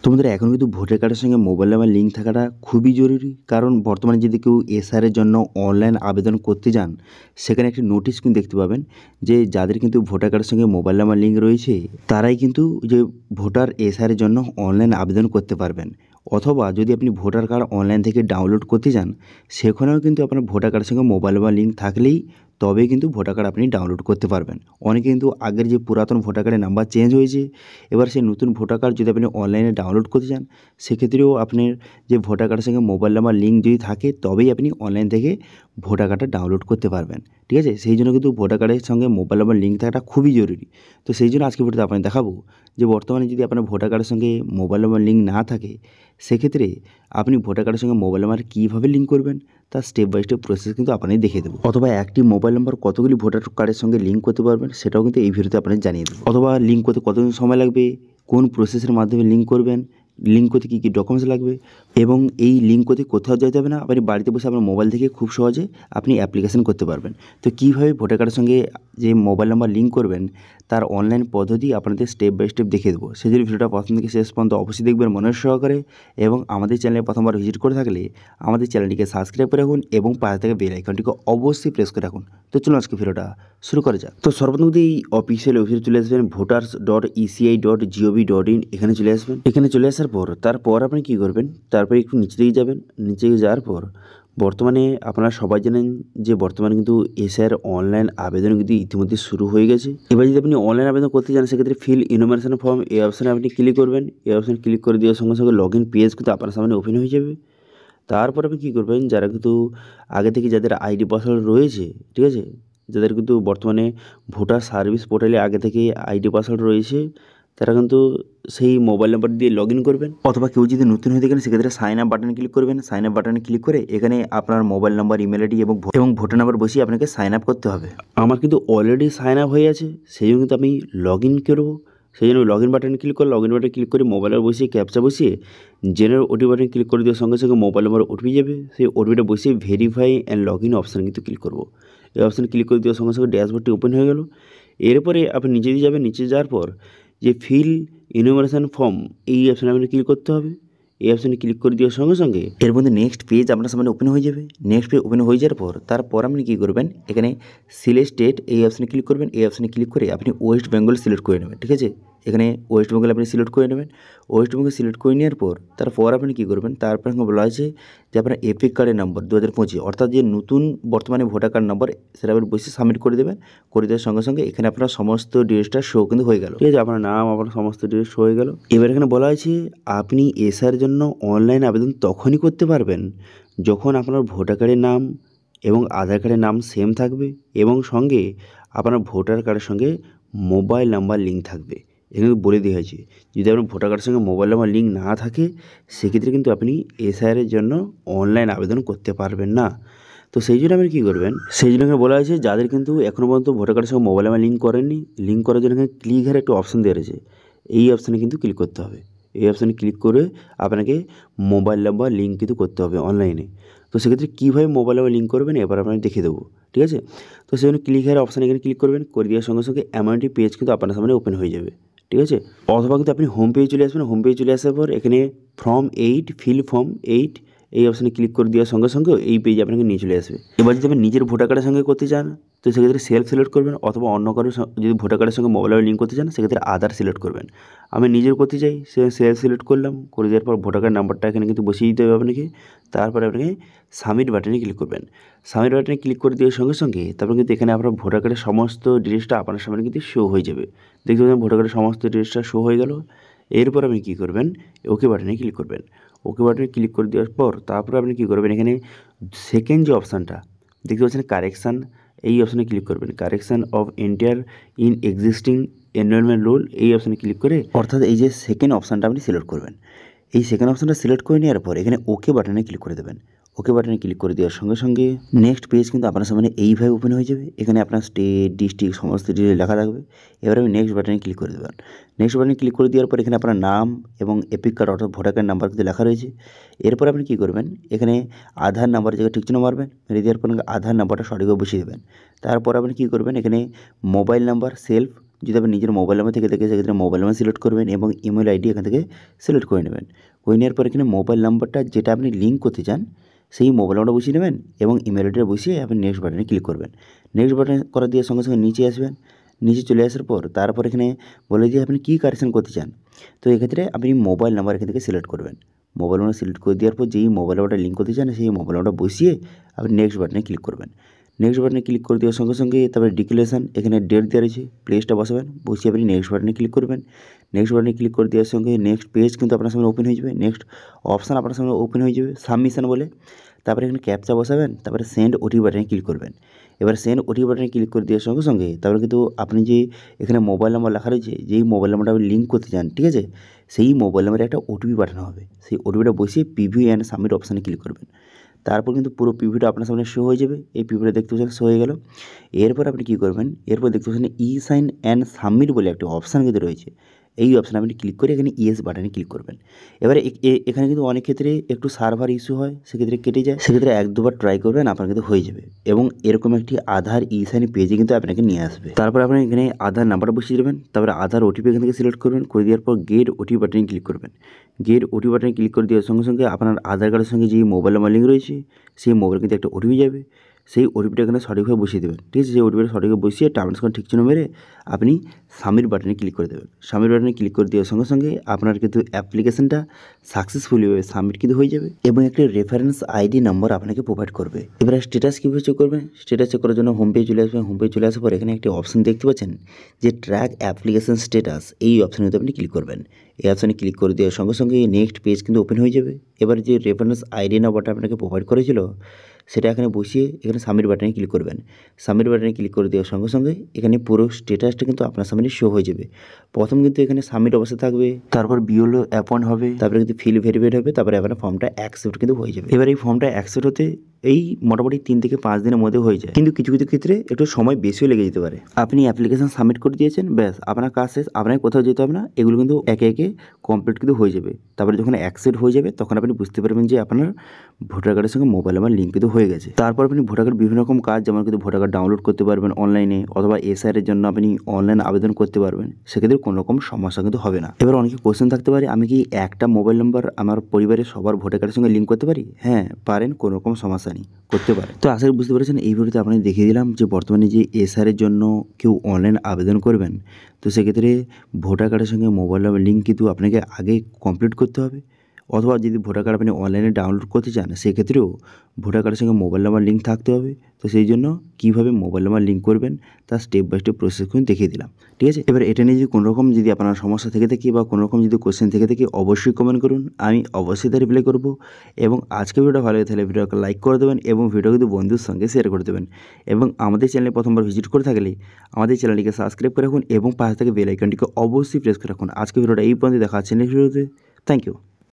তোমাদের এখন কিন্তু ভোটার কার্ডের সঙ্গে মোবাইল নাম্বার লিঙ্ক থাকাটা খুবই জরুরি। কারণ বর্তমানে যদি কেউ এসআর এর জন্য অনলাইন আবেদন করতে যান, সেখানে একটি নোটিশ কিন্তু দেখতে পাবেন যে যাদের কিন্তু ভোটার কার্ডের সঙ্গে মোবাইল নাম্বার লিঙ্ক রয়েছে, তারাই কিন্তু যে ভোটার এসআর এর জন্য অনলাইন আবেদন করতে পারবেন। অথবা যদি আপনি ভোটার কার্ড অনলাইন থেকে ডাউনলোড করতে যান, সেখানেও কিন্তু আপনার ভোটার কার্ডের সঙ্গে মোবাইল নাম্বার লিঙ্ক থাকলেই তবেই কিন্তু ভোটার কার্ড আপনি ডাউনলোড করতে পারবেন। অনেকে কিন্তু আগের যে পুরাতন ভোটার কার্ডের নাম্বার চেঞ্জ হয়েছে, এবার সেই নতুন ভোটার কার্ড যদি আপনি অনলাইনে ডাউনলোড করতে চান, সেক্ষেত্রেও আপনার যে ভোটার কার্ডের সঙ্গে মোবাইল নাম্বার লিঙ্ক যদি থাকে, তবেই আপনি অনলাইন থেকে ভোটার কার্ডটা ডাউনলোড করতে পারবেন। ঠিক আছে? সেই জন্য কিন্তু ভোটার কার্ডের সঙ্গে মোবাইল নাম্বার লিঙ্ক থাকাটা খুবই জরুরি। তো সেই জন্য আজকে ভিডিওতে আপনাকে দেখাবো যে বর্তমানে যদি আপনার ভোটার কার্ডের সঙ্গে মোবাইল নাম্বার লিঙ্ক না থাকে, সেক্ষেত্রে আপনি ভোটার কার্ডের সঙ্গে মোবাইল নাম্বার কীভাবে লিঙ্ক করবেন, তার স্টেপ বাই স্টেপ প্রসেস কিন্তু আপনাদের দেখিয়ে দেবো। অথবা একটি মোবাইল নাম্বার কতগুলি ভোটার কার্ডের সঙ্গে লিঙ্ক করতে পারবেন, সেটাও কিন্তু এই ভিডিওতে আপনাদের জানিয়ে দেবো। অথবা লিঙ্ক করতে কতদিন সময় লাগবে, কোন প্রসেসের মাধ্যমে লিঙ্ক করবেন, লিঙ্ক করতে কী কী ডকুমেন্টস লাগবে, এবং এই লিঙ্ক করতে কোথাও যেতে হবে না, আপনি বাড়িতে বসে আপনার মোবাইল থেকে খুব সহজে আপনি অ্যাপ্লিকেশন করতে পারবেন। তো কীভাবে ভোটার কার্ডের সঙ্গে যে মোবাইল নাম্বার লিঙ্ক করবেন, তার অনলাইন পদ্ধতি আপনাদের স্টেপ বাই স্টেপ দেখিয়ে দেবো। সেই জন্য ভিডিওটা প্রথম থেকে শেষ পর্যন্ত অবশ্যই দেখবেন মনোযোগ সহকারে, এবং আমাদের চ্যানেলে প্রথমবার ভিজিট করে থাকলে আমাদের চ্যানেলটিকে সাবস্ক্রাইব করে রাখুন এবং পাশে থেকে বেল আইকনটিকে অবশ্যই প্রেস করে রাখুন। তো চলুন আজকে ভিডিওটা শুরু করা যাক। তো সর্বপ্রথম এই অফিসিয়াল ওয়েবসাইটে চলে আসবেন voters.eci.gov.in, এখানে চলে আসবেন। এখানে চলে আসার পর তারপর আপনি কী করবেন, তারপরে একটু নিচে দিকে যাবেন। নিচে যাওয়ার পর বর্তমানে আপনারা সবাই জানেন যে বর্তমানে কিন্তু এসআইআর অনলাইন আবেদন কিন্তু ইতিমধ্যে শুরু হয়ে গেছে। এবার যদি আপনি অনলাইন আবেদন করতে চান, সেক্ষেত্রে ফিল ইনফরমেশন ফর্ম এই অপশানে আপনি ক্লিক করবেন। এই অপশানে ক্লিক করে দেওয়ার সঙ্গে সঙ্গে লগ ইন পেজ কিন্তু আপনার সামনে ওপেন হয়ে যাবে। তারপর আপনি কী করবেন, যারা কিন্তু আগে থেকে যাদের আইডি পাসওয়ার্ড রয়েছে, ঠিক আছে, যাদের কিন্তু বর্তমানে ভোটার সার্ভিস পোর্টালে আগে থেকে আইডি পাসওয়ার্ড রয়েছে, তারা কিন্তু সেই মোবাইল নাম্বার দিয়ে লগ ইন করবেন। অথবা কেউ যদি নতুন হয়ে থাকেন, সেক্ষেত্রে সাইন আপ বাটনে ক্লিক করবেন। সাইন আপ বাটনে ক্লিক করে এখানে আপনার মোবাইল নাম্বার, ইমেল আইডি এবং ভোটার নাম্বার বসিয়ে আপনাকে সাইন আপ করতে হবে। আমার কিন্তু অলরেডি সাইন আপ হয়ে আছে, সেই জন্য কিন্তু আমি লগ ইন করবো। সেই জন্য লগ ইন বাটনে ক্লিক করে মোবাইল নাম্বার বসিয়ে ক্যাপচা বসিয়ে জেনারেল ওটিপি বাটনে ক্লিক করে দেওয়ার সঙ্গে সঙ্গে মোবাইল নাম্বার ওটিপি যাবে। সেই ওটিপিটা বসিয়ে ভেরিফাই অ্যান্ড লগ ইন অপশানে কিন্তু ক্লিক করবো। এই অপশানে ক্লিক করে দেওয়ার সঙ্গে সঙ্গে ড্যাশবোর্ডটি ওপেন হয়ে গেল। এরপরে আপনি নিচে দিয়ে যাবেন। নিচে যাওয়ার পর যে ফিল ইনুমারেশন ফর্ম, এই অপশানে আপনি ক্লিক করতে হবে। এই অপশানে ক্লিক করে দেওয়ার সঙ্গে সঙ্গে এর মধ্যে নেক্সট পেজ আপনার সামনে ওপেন হয়ে যাবে। নেক্সট পেজ ওপেন হয়ে যাওয়ার পর তারপর আপনি কী করবেন, এখানে সিলেক্ট স্টেট এই অপশানে ক্লিক করবেন। এই অপশানে ক্লিক করে আপনি ওয়েস্ট বেঙ্গল সিলেক্ট করে নেবেন। ঠিক আছে? এখানে ওয়েস্ট বেঙ্গল আপনি সিলেক্ট করে নেবেন। ওয়েস্ট বেঙ্গল সিলেক্ট করে নেওয়ার পর তারপর আপনি কী করবেন, তারপর বলা আছে যে আপনার এপিক কার্ডের নম্বর 2025, অর্থাৎ যে নতুন বর্তমানে ভোটার কার্ড নম্বর, সেটা আপনি বসে সাবমিট করে দেবেন। করে দেওয়ার সঙ্গে সঙ্গে এখানে আপনার সমস্ত ডিটেলসটা শো কিন্তু হয়ে গেল। ঠিক আছে? আপনার নাম, আপনার সমস্ত ডিটেলস শো হয়ে গেল। এবার এখানে বলা আছে আপনি এসআর জন্য অনলাইন আবেদন তখনই করতে পারবেন যখন আপনার ভোটার কার্ডের নাম এবং আধার কার্ডের নাম সেম থাকবে এবং সঙ্গে আপনার ভোটার কার্ডের সঙ্গে মোবাইল নাম্বার লিঙ্ক থাকবে। এখানে বলে দেওয়া হয়েছে যদি আপনার ভোটার কার্ডের সঙ্গে মোবাইল নাম্বার লিঙ্ক না থাকে, সেক্ষেত্রে কিন্তু আপনি এসআইআরের জন্য অনলাইন আবেদন করতে পারবেন না। তো সেই জন্য আপনি কী করবেন, সেই জন্য এখানে বলা হয়েছে যাদের কিন্তু এখনও পর্যন্ত ভোটার কার্ডের সঙ্গে মোবাইল নাম্বার লিঙ্ক করেননি, লিঙ্ক করার জন্য এখানে ক্লিক হেয়ার একটা অপশান দেওয়া রয়েছে। এই অপশানে কিন্তু ক্লিক করতে হবে। এই অপশানে ক্লিক করে আপনাকে মোবাইল নাম্বার লিঙ্ক কিন্তু করতে হবে অনলাইনে। তো সেক্ষেত্রে কীভাবে মোবাইল নাম্বার লিঙ্ক করবেন এবার আপনাকে দেখিয়ে দেবো। ঠিক আছে? তো সেই জন্য ক্লিক হেয়ার অপশানে এখানে ক্লিক করবেন। করে দেওয়ার সঙ্গে সঙ্গে এমন একটি পেজ কিন্তু আপনার সামনে ওপেন হয়ে যাবে। ঠিক আছে? অথবা কিন্তু আপনি হোম পেজে চলে আসবেন। হোম পেজে চলে আসার পর এখানে ফর্ম 8 ফিল ফর্ম 8 এই অপশানে ক্লিক করে দেওয়ার সঙ্গে সঙ্গে এই পেজে আপনাকে নিয়ে চলে আসবে। এবার যদি আপনি নিজের ভোটার কার্ডের সঙ্গে করতে চান, তো সেক্ষেত্রে সেলফ সিলেক্ট করবেন, অথবা অন্য কারোর যদি ভোটার কার্ডের সঙ্গে মোবাইল নাম্বার লিঙ্ক করতে চান, সেক্ষেত্রে আধার সিলেক্ট করবেন। আমি নিজের করতে চাই, সেলফ সিলেক্ট করলাম। করে দেওয়ার পর ভোটার কার্ড নাম্বারটা এখানে কিন্তু বসিয়ে দিতে হবে আপনাকে। তারপরে আপনাকে সাবমিট বাটনে ক্লিক করবেন। সাবমিট বাটনে ক্লিক করে দেওয়ার সঙ্গে সঙ্গে তারপর কিন্তু এখানে আপনার ভোটার কার্ডের সমস্ত ডিটেলসটা আপনার সামনে কিন্তু শো হয়ে যাবে। দেখতে পাচ্ছেন ভোটার কার্ডের সমস্ত ডিটেলসটা শো হয়ে গেল। এরপর আপনি কী করবেন, ওকে বাটনে ক্লিক করবেন। ওকে বাটনে ক্লিক করে দেওয়ার পর তারপরে আপনি কী করবেন, এখানে সেকেন্ড যে অপশানটা দেখতে পাচ্ছেন কারেকশান, এই অপশানে ক্লিক করবেন। Correction of enter in existing enrolment rule এই অপশানে ক্লিক করে, অর্থাৎ এই যে সেকেন্ড অপশানটা আপনি সিলেক্ট করবেন। এই সেকেন্ড অপশানটা সিলেক্ট করে নেওয়ার পর এখানে ওকে বাটনে ক্লিক করে দেবেন। ওকে বাটনে ক্লিক করে দেওয়ার সঙ্গে সঙ্গে নেক্সট পেজ কিন্তু আপনার সামনে এইভাবে ওপেন হয়ে যাবে। এখানে আপনার স্টেট, ডিস্ট্রিক্ট সমস্ত ডিটেল লেখা থাকবে। এবার আমি নেক্সট বাটনে ক্লিক করে দেবেন। নেক্সট বাটনে ক্লিক করে দেওয়ার পর এখানে আপনার নাম এবং এপিক কার্ড অর্থাৎ ভোটার কার্ড নাম্বার কিন্তু লেখা রয়েছে। এরপর আপনি কী করবেন, এখানে আধার নাম্বার জায়গায় ঠিক চিহ্ন মারবেন। মেরে দেওয়ার পর আধার নাম্বারটা সঠিকভাবে বসিয়ে দেবেন। তারপর আপনি কী করবেন, এখানে মোবাইল নাম্বার সেলফ যদি আপনি নিজের মোবাইল নাম্বার থেকে থাকে সেক্ষেত্রে মোবাইল নাম্বার সিলেক্ট করবেন এবং ইমেল আইডি এখান থেকে সিলেক্ট করে নেবেন। করে নেওয়ার পর এখানে মোবাইল নাম্বারটা যেটা আপনি লিঙ্ক করতে চান সেই মোবাইল নাম্বারটা বসিয়ে নেবেন এবং ইমেল আইডিটা বসিয়ে আপনি নেক্সট বাটনে ক্লিক করবেন। নেক্সট বাটনে করা দিয়ে সঙ্গে সঙ্গে নিচে আসবেন। নিচে চলে আসার পর তারপর এখানে বলে দিয়ে আপনি কী কারেকশন করতে চান। তো এক্ষেত্রে আপনি মোবাইল নাম্বার এখান থেকে সিলেক্ট করবেন। মোবাইল নাম্বার সিলেক্ট করে দেওয়ার পর যেই মোবাইল নাম্বারটা লিঙ্ক করতে চান সেই মোবাইল নাম্বারটা বসিয়ে আপনি নেক্সট বাটনে ক্লিক করবেন। নেক্সট বাটনে ক্লিক করে দেওয়ার সঙ্গে সঙ্গে তারপরে ডিক্লারেশন এখানে ডেট দেওয়া রয়েছে, প্লেসটা বসাবেন, বসিয়ে আপনি নেক্সট বাটনে ক্লিক করবেন। নেক্সট বাটনে ক্লিক করে দেওয়ার সঙ্গে নেক্সট পেজ কিন্তু আপনার সামনে ওপেন হয়ে যাবে। নেক্সট অপশান আপনার সামনে ওপেন হয়ে যাবে সাবমিশন বলে। তারপরে এখানে ক্যাপচা বসাবেন, তারপরে সেন্ড ওটিপি বাটনে ক্লিক করবেন। এবার সেন্ড ওটিপি বাটনে ক্লিক করে দেওয়ার সঙ্গে সঙ্গে তারপরে কিন্তু আপনি যে এখানে মোবাইল নাম্বার লেখা রয়েছে যেই মোবাইল নাম্বারটা আপনি লিঙ্ক করতে চান, ঠিক আছে, সেই মোবাইল নাম্বারে একটা ওটিপি পাঠানো হবে। সেই ওটিপিটা বসিয়ে প্রিভিউ অ্যান্ড সাবমিট অপশানে ক্লিক করবেন। তারপর কিন্তু পুরো প্রিভিউটা আপনার সামনে শো হয়ে যাবে। এই প্রিভিউটা দেখতে পাচ্ছেন শো হয়ে গেল। এরপর আপনি কী করবেন, এরপর দেখতে পাচ্ছেন ই সাইন অ্যান্ড সাবমিট বলে একটা অপশান কিন্তু রয়েছে। এই অপশানে আপনি ক্লিক করে এখানে ইয়েস বাটনে ক্লিক করবেন। এবারে এখানে কিন্তু অনেক ক্ষেত্রে একটু সার্ভার ইস্যু হয়, সেক্ষেত্রে কেটে যায়, সেক্ষেত্রে 1-2বার ট্রাই করবেন, আপনার কিন্তু হয়ে যাবে এবং এরকম একটি আধার ই সাইন পেজে কিন্তু আপনাকে নিয়ে আসবে। তারপর আপনি এখানে আধার নাম্বারটা বসিয়ে দেবেন, তারপরে আধার ওটিপি এখান থেকে সিলেক্ট করবেন, করে দেওয়ার পর গেট ওটিপি বাটনে ক্লিক করবেন। গেট ওটিপি বাটনে ক্লিক করে দেওয়ার সঙ্গে সঙ্গে আপনার আধার কার্ডের সঙ্গে যে মোবাইল নাম্বার লিঙ্ক রয়েছে সেই মোবাইল কিন্তু একটা ওটিপি যাবে। সেই ওটিপিটা এখানে সঠিকভাবে বসিয়ে দেবেন, ঠিক আছে। সেই ওটিপিটা সঠিকভাবে বসিয়ে টার্মস কন্ডিশন ঠিক চিহ্ন মেরে আপনি সাবমিট বাটনে ক্লিক করে দেবেন। সাবমিট বাটনে ক্লিক করে দেওয়ার সঙ্গে সঙ্গে আপনার কিন্তু অ্যাপ্লিকেশনটা সাকসেসফুলিভাবে সাবমিট কিন্তু হয়ে যাবে এবং একটি রেফারেন্স আইডি নম্বর আপনাকে প্রোভাইড করবে। এবারে স্ট্যাটাস কীভাবে চেক করবেন, স্ট্যাটাস চেক করার জন্য হোম পেজ চলে আসবেন। হোম পেজ চলে আসার পর এখানে একটি অপশন দেখতে পাচ্ছেন যে ট্র্যাক অ্যাপ্লিকেশন স্ট্যাটাস, এই অপশানে আপনি ক্লিক করবেন। এই অপশানে ক্লিক করে দেওয়ার সঙ্গে সঙ্গে নেক্সট পেজ কিন্তু ওপেন হয়ে যাবে। এবার যে রেফারেন্স আইডি নাম্বারটা আপনাকে প্রোভাইড করেছিল সেটা এখানে বসিয়ে এখানে সাবমিট বাটনে ক্লিক করবেন। সাবমিট বাটনে ক্লিক করে দেওয়ার সঙ্গে সঙ্গে এখানে পুরো স্ট্যাটাসটা কিন্তু আপনার সামনে শো হয়ে যাবে। প্রথম কিন্তু এখানে সাবমিট অবস্থা থাকবে, তারপর বিওলো অ্যাপয়েন্ট হবে, তারপরে কিন্তু ফিল ভেরিফাইড হবে, তারপরে আপনার ফর্মটা অ্যাকসেপ্ট কিন্তু হয়ে যাবে। এবার এই ফর্মটা অ্যাকসেপ্ট হতে এই মোটামুটি 3 থেকে 5 দিনের মধ্যে হয়ে যায়, কিন্তু কিছু কিছু ক্ষেত্রে একটু সময় বেশিও লেগে যেতে পারে। আপনি অ্যাপ্লিকেশন সাবমিট করে দিয়েছেন, ব্যাস আপনার কাজ শেষ, আপনাকে কোথাও যেতে হবে না। এগুলো কিন্তু একে একে কমপ্লিট কিন্তু হয়ে যাবে। তারপরে যখন অ্যাকসেপ্ট হয়ে যাবে তখন আপনি বুঝতে পারবেন যে আপনার ভোটার কার্ডের সঙ্গে মোবাইল নাম্বার লিঙ্ক কিন্তু হয়ে গেছে। তারপর আপনি ভোটার কার্ড বিভিন্ন রকম কাজ, যেমন কিন্তু ভোটার কার্ড ডাউনলোড করতে পারবেন অনলাইনে, অথবা এসআইআর জন্য আপনি অনলাইন আবেদন করতে পারবেন। সেক্ষেত্রে কোনো রকম সমস্যা কিন্তু হবে না। এবার অনেকে কোশ্চেন থাকতে পারে, আমি কি একটা মোবাইল নাম্বার আমার পরিবারের সবার ভোটার কার্ডের সঙ্গে লিঙ্ক করতে পারি? হ্যাঁ পারেন, কোনো রকম সমস্যা নেই, করতে পারেন। তো আশা করি বুঝতে পেরেছেন। এই ভিডিওতে আপনাকে দেখিয়ে দিলাম যে বর্তমানে যে এসআইআর জন্য কেউ অনলাইন আবেদন করবেন, তো সেক্ষেত্রে ভোটার কার্ডের সঙ্গে মোবাইল নাম্বার লিঙ্ক কিন্তু আপনাকে আগে কমপ্লিট করতে হবে, অথবা যদি ভোটার কার্ড আপনি অনলাইনে ডাউনলোড করতে চান সেক্ষেত্রেও ভোটার কার্ডের সঙ্গে মোবাইল নাম্বার লিঙ্ক থাকতে হবে। তো সেই জন্য কীভাবে মোবাইল নাম্বার লিঙ্ক করবেন তার স্টেপ বাই স্টেপ প্রসেস কিন্তু দেখিয়ে দিলাম, ঠিক আছে। এবার এটা নিয়ে যদি কোনোরকম যদি আপনার সমস্যা থেকে থাকে বা কোনোরকম যদি কোশ্চেন থেকে থাকে অবশ্যই কমেন্ট করুন, আমি অবশ্যই তার রিপ্লাই করবো। এবং আজকে ভিডিওটা ভালো লাগে তাহলে ভিডিওকে লাইক করে দেবেন এবং ভিডিও কিন্তু বন্ধুর সঙ্গে শেয়ার করে দেবেন। এবং আমাদের চ্যানেলে প্রথমবার ভিজিট করে থাকলে আমাদের চ্যানেলটিকে সাবস্ক্রাইব করে রাখুন এবং পাশে থেকে বেল আইকনটিকে অবশ্যই প্রেস করে রাখুন। আজকে ভিডিওটা এই পর্যন্ত দেখা হচ্ছে নেক্সট ভিডিওতে। Thank you.